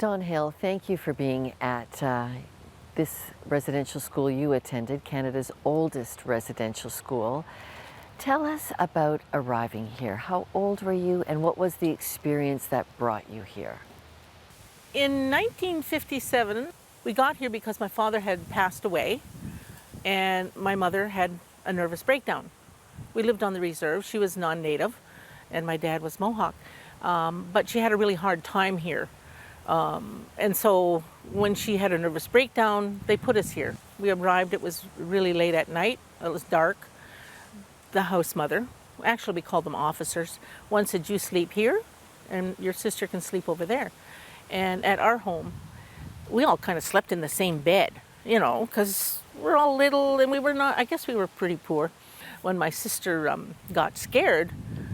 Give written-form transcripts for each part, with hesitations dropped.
Don Hill, thank you for being at this residential school you attended, Canada's oldest residential school. Tell us about arriving here. How old were you and what was the experience that brought you here? In 1957, we got here because my father had passed away and my mother had a nervous breakdown. We lived on the reserve. She was non-native and my dad was Mohawk. But she had a really hard time here. And so when she had a nervous breakdown, they put us here. We arrived, it was really late at night. It was dark. The house mother, actually we called them officers, one said, you sleep here and your sister can sleep over there. And at our home, we all kind of slept in the same bed, you know, because we're all little and we were not, I guess we were pretty poor. When my sister got scared,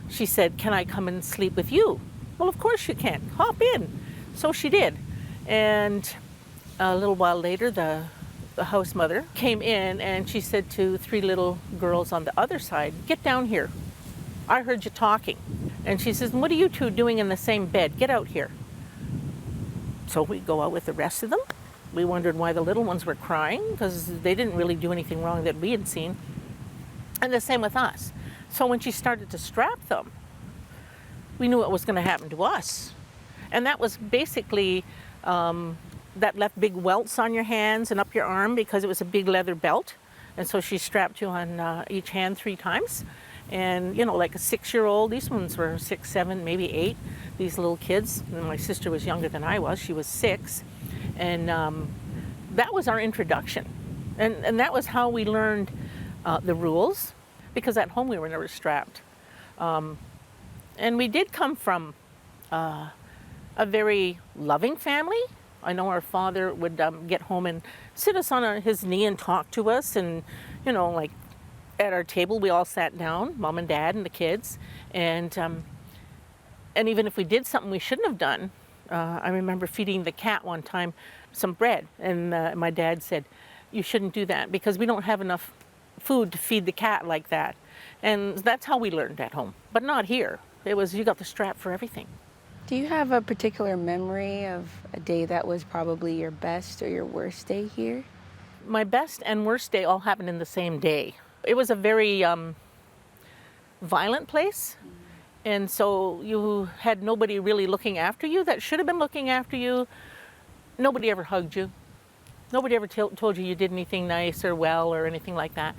she said, can I come and sleep with you? Well, of course you can, hop in. So she did. And a little while later, the house mother came in and she said to three little girls on the other side, get down here. I heard you talking. And she says, what are you two doing in the same bed? Get out here. So we go out with the rest of them. We wondered why the little ones were crying because they didn't really do anything wrong that we had seen. And the same with us. So when she started to strap them, we knew what was going to happen to us. And that was basically, that left big welts on your hands and up your arm because it was a big leather belt. And so she strapped you on each hand 3 times. And, you know, like a 6-year-old, these ones were 6, 7, maybe 8, these little kids. And my sister was younger than I was, she was 6. And that was our introduction. And that was how we learned the rules, because at home we were never strapped. And we did come from a very loving family. I know our father would get home and sit us on his knee and talk to us, and you know, like at our table we all sat down, mom and dad and the kids, and even if we did something we shouldn't have done, I remember feeding the cat one time some bread, and my dad said, you shouldn't do that because we don't have enough food to feed the cat like that. And that's how we learned at home, but not here. It was, you got the strap for everything. Do you have a particular memory of a day that was probably your best or your worst day here? My best and worst day all happened in the same day. It was a very violent place, and so you had nobody really looking after you that should have been looking after you. Nobody ever hugged you. Nobody ever told you you did anything nice or well or anything like that.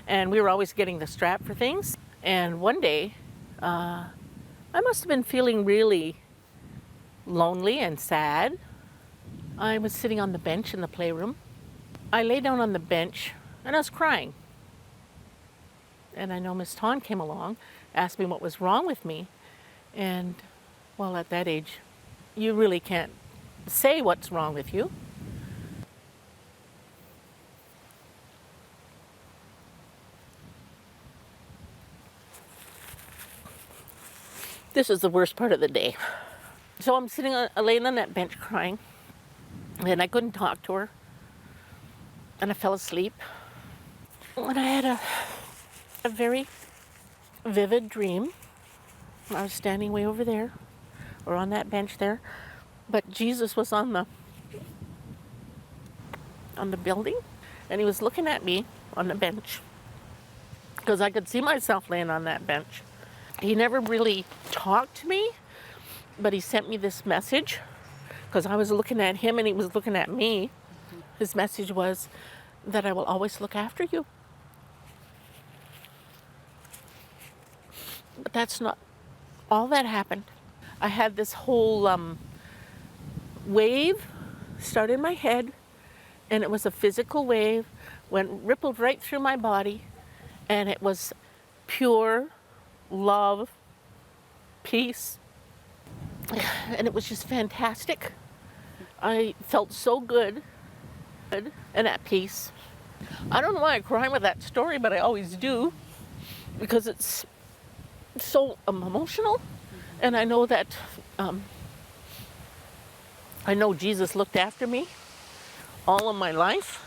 And we were always getting the strap for things. And one day, I must have been feeling really lonely and sad. I was sitting on the bench in the playroom. I lay down on the bench and I was crying. And I know Miss Ton came along, asked me what was wrong with me. And well, at that age, you really can't say what's wrong with you. This is the worst part of the day. So I'm sitting laying on that bench crying, and I couldn't talk to her, and I fell asleep. And I had a very vivid dream. I was standing way over there, or on that bench there, but Jesus was on the building, and he was looking at me on the bench, because I could see myself laying on that bench. He never really talked to me, but he sent me this message because I was looking at him and he was looking at me. His message was that I will always look after you. But that's not all that happened. I had this whole wave start in my head, and it was a physical wave, rippled right through my body, and it was pure love, peace, and it was just fantastic. I felt so good and at peace. I don't know why I'm crying with that story, but I always do, because it's so emotional, and I know that I know Jesus looked after me all of my life.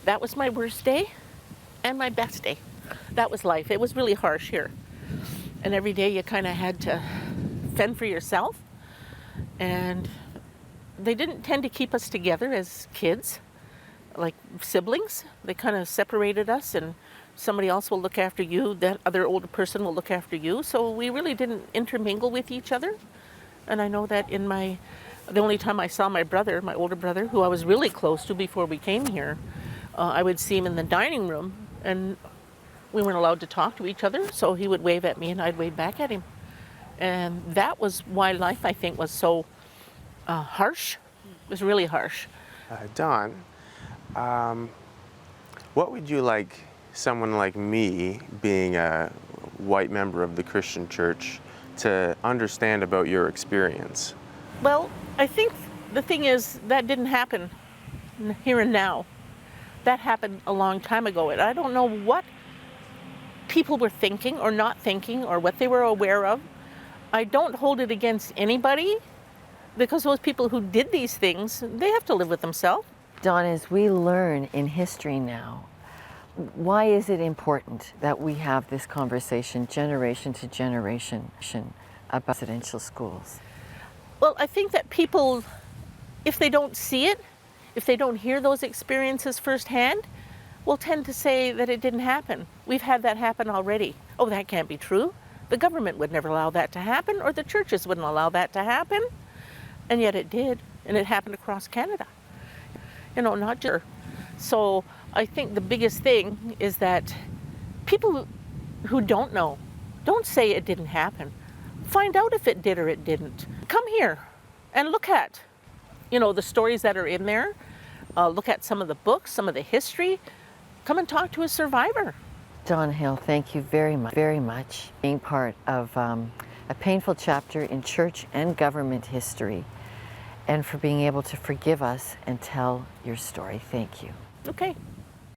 That was my worst day and my best day. That was life. It was really harsh here. And every day you kind of had to fend for yourself. And They didn't tend to keep us together as kids, like siblings. They kind of separated us, and somebody else will look after you, that other older person will look after you. So we really didn't intermingle with each other. And I know that the only time I saw my brother, my older brother, who I was really close to before we came here, I would see him in the dining room, and we weren't allowed to talk to each other, so he would wave at me and I'd wave back at him. And that was why life, I think, was so harsh. It was really harsh. Dawn, what would you like someone like me, being a white member of the Christian church, to understand about your experience? Well, I think the thing is that didn't happen here and now. That happened a long time ago, and I don't know what people were thinking or not thinking or what they were aware of. I don't hold it against anybody, because those people who did these things, they have to live with themselves. Dawn, as we learn in history now, why is it important that we have this conversation generation to generation about residential schools? Well, I think that people, if they don't see it, if they don't hear those experiences firsthand, will tend to say that it didn't happen. We've had that happen already. Oh, that can't be true. The government would never allow that to happen, or the churches wouldn't allow that to happen. And yet it did, and it happened across Canada. Not just. So I think the biggest thing is that people who don't know, don't say it didn't happen. Find out if it did or it didn't. Come here and look at, the stories that are in there. Look at some of the books, some of the history. Come and talk to a survivor. Dawn Hill, thank you very much being part of a painful chapter in church and government history, and for being able to forgive us and tell your story. Thank you. Okay.